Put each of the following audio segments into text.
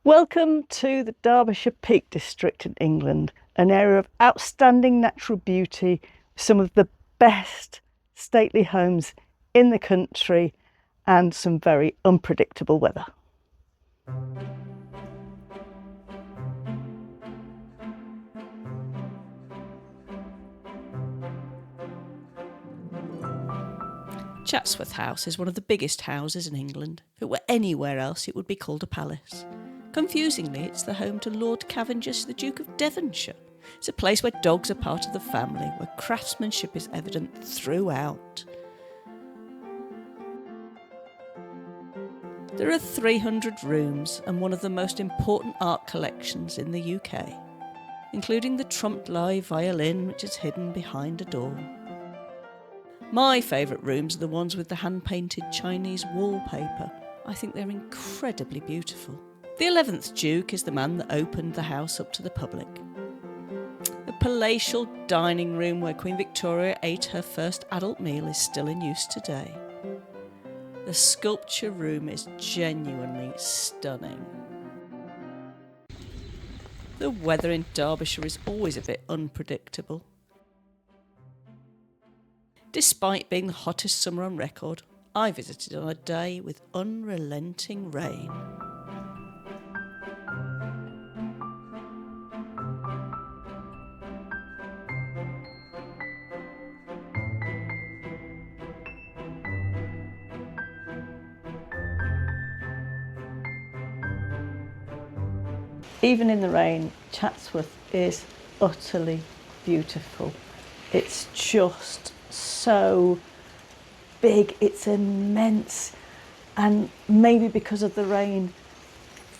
Welcome to the Derbyshire Peak District in England, an area of outstanding natural beauty, some of the best stately homes in the country and some very unpredictable weather. Chatsworth House is one of the biggest houses in England. If it were anywhere else, it would be called a palace. Confusingly, it's the home to Lord Cavendish, the Duke of Devonshire. It's a place where dogs are part of the family, where craftsmanship is evident throughout. There are 300 rooms and one of the most important art collections in the UK, including the Trompe-l'œil violin, which is hidden behind a door. My favourite rooms are the ones with the hand-painted Chinese wallpaper. I think they're incredibly beautiful. The 11th Duke is the man that opened the house up to the public. The palatial dining room where Queen Victoria ate her first adult meal is still in use today. The sculpture room is genuinely stunning. The weather in Derbyshire is always a bit unpredictable. Despite being the hottest summer on record, I visited on a day with unrelenting rain. Even in the rain, Chatsworth is utterly beautiful. It's just so big, it's immense, and maybe because of the rain,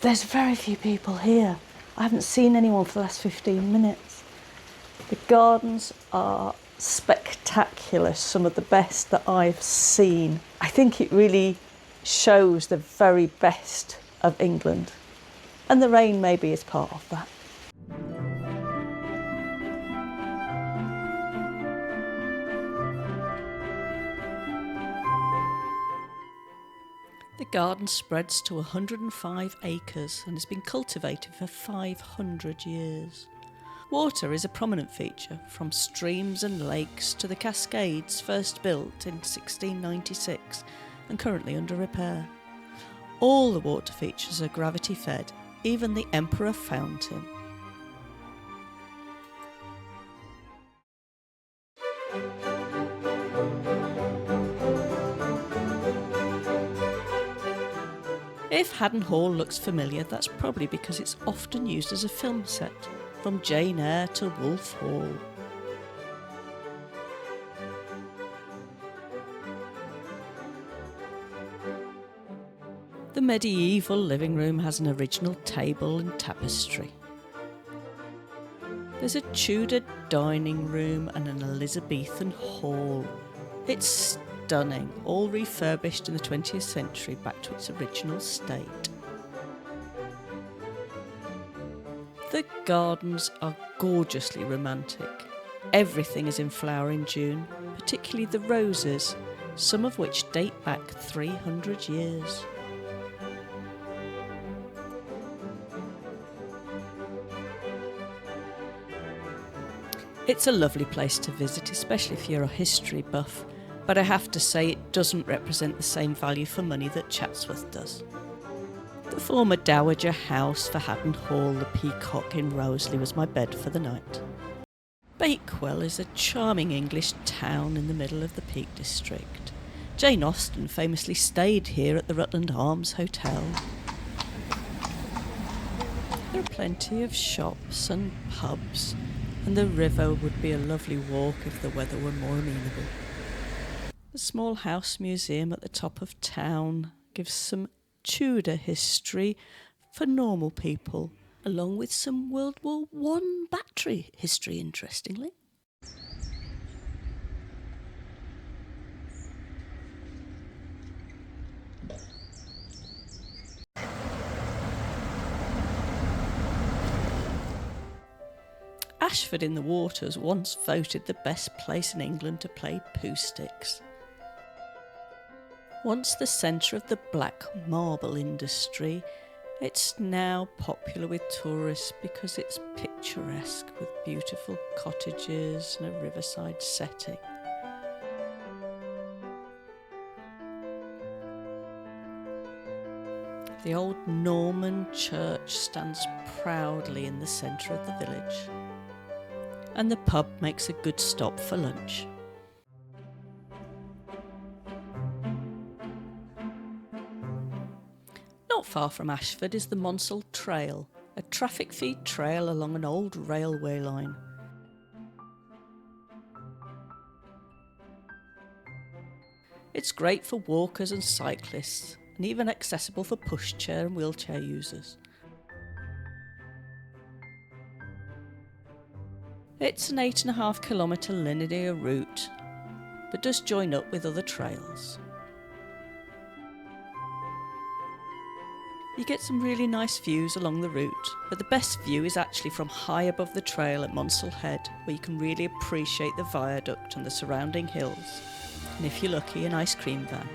there's very few people here. I haven't seen anyone for the last 15 minutes. The gardens are spectacular, some of the best that I've seen. I think it really shows the very best of England, and the rain maybe is part of that. The garden spreads to 105 acres and has been cultivated for 500 years. Water is a prominent feature, from streams and lakes to the cascades first built in 1696 and currently under repair. All the water features are gravity fed, even the Emperor Fountain. If Haddon Hall looks familiar, that's probably because it's often used as a film set, from Jane Eyre to Wolf Hall. The medieval living room has an original table and tapestry. There's a Tudor dining room and an Elizabethan hall. It's stunning, all refurbished in the 20th century back to its original state. The gardens are gorgeously romantic. Everything is in flower in June, particularly the roses, some of which date back 300 years. It's a lovely place to visit, especially if you're a history buff. But I have to say it doesn't represent the same value for money that Chatsworth does. The former Dowager House for Haddon Hall, the Peacock in Roseley, was my bed for the night. Bakewell is a charming English town in the middle of the Peak District. Jane Austen famously stayed here at the Rutland Arms Hotel. There are plenty of shops and pubs, and the river would be a lovely walk if the weather were more amenable. The small house museum at the top of town gives some Tudor history for normal people, along with some World War I battery history, interestingly. Ashford-in-the-Water was once voted the best place in England to play poo sticks. Once the centre of the black marble industry, It's now popular with tourists because it's picturesque with beautiful cottages and a riverside setting. The old Norman church stands proudly in the centre of the village, and the pub makes a good stop for lunch. Not far from Ashford is the Monsal Trail, a traffic feed trail along an old railway line. It's great for walkers and cyclists, and even accessible for pushchair and wheelchair users. It's an 8.5 kilometre linear route, but does join up with other trails. You get some really nice views along the route, but the best view is actually from high above the trail at Monsal Head, where you can really appreciate the viaduct and the surrounding hills, and if you're lucky, an ice cream van.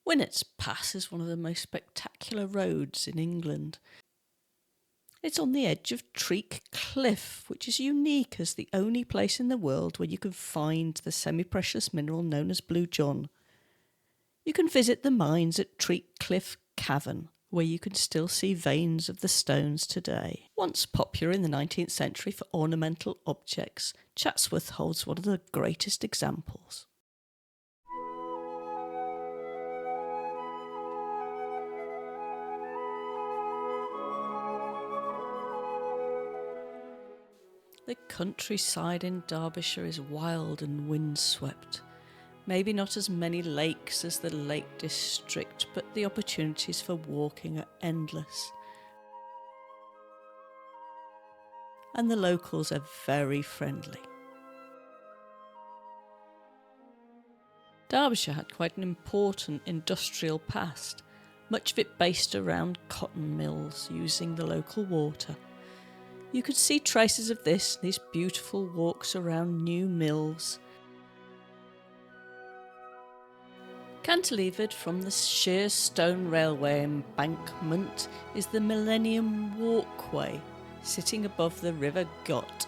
Winnats Pass is one of the most spectacular roads in England. It's on the edge of Treak Cliff, which is unique as the only place in the world where you can find the semi-precious mineral known as Blue John. You can visit the mines at Treak Cliff Cavern, where you can still see veins of the stones today. Once popular in the 19th century for ornamental objects, Chatsworth holds one of the greatest examples. The countryside in Derbyshire is wild and windswept. Maybe not as many lakes as the Lake District, but the opportunities for walking are endless. And the locals are very friendly. Derbyshire had quite an important industrial past, much of it based around cotton mills using the local water. You could see traces of this in these beautiful walks around new mills. Cantilevered from the sheer stone railway embankment is the Millennium Walkway, sitting above the River Got.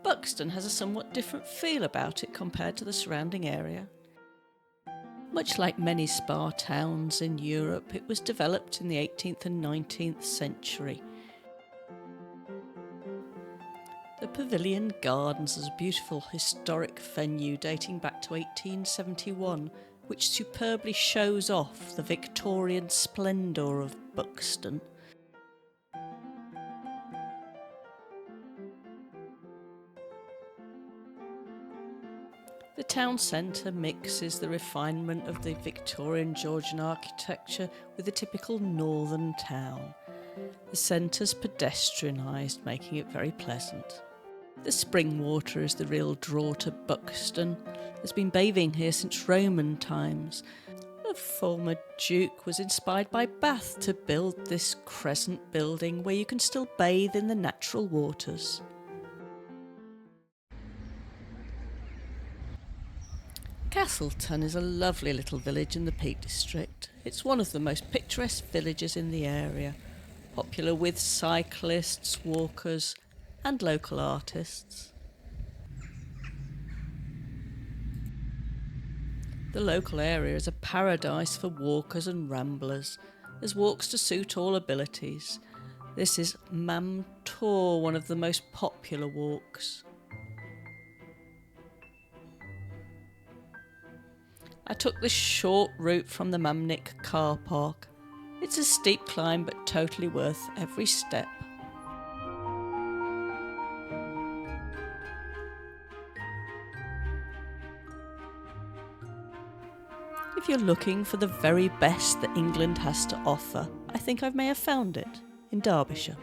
Buxton has a somewhat different feel about it compared to the surrounding area. Much like many spa towns in Europe, it was developed in the 18th and 19th century. The Pavilion Gardens is a beautiful historic venue dating back to 1871, which superbly shows off the Victorian splendour of Buxton. The town centre mixes the refinement of the Victorian Georgian architecture with the typical northern town. The centre's pedestrianised, making it very pleasant. The spring water is the real draw to Buxton. There's been bathing here since Roman times. A former duke was inspired by Bath to build this crescent building where you can still bathe in the natural waters. Castleton is a lovely little village in the Peak District. It's one of the most picturesque villages in the area, popular with cyclists, walkers and local artists. The local area is a paradise for walkers and ramblers. There's walks to suit all abilities. This is Mam Tor, one of the most popular walks. I took the short route from the Mamnik car park. It's a steep climb but totally worth every step. If you're looking for the very best that England has to offer, I think I may have found it in Derbyshire.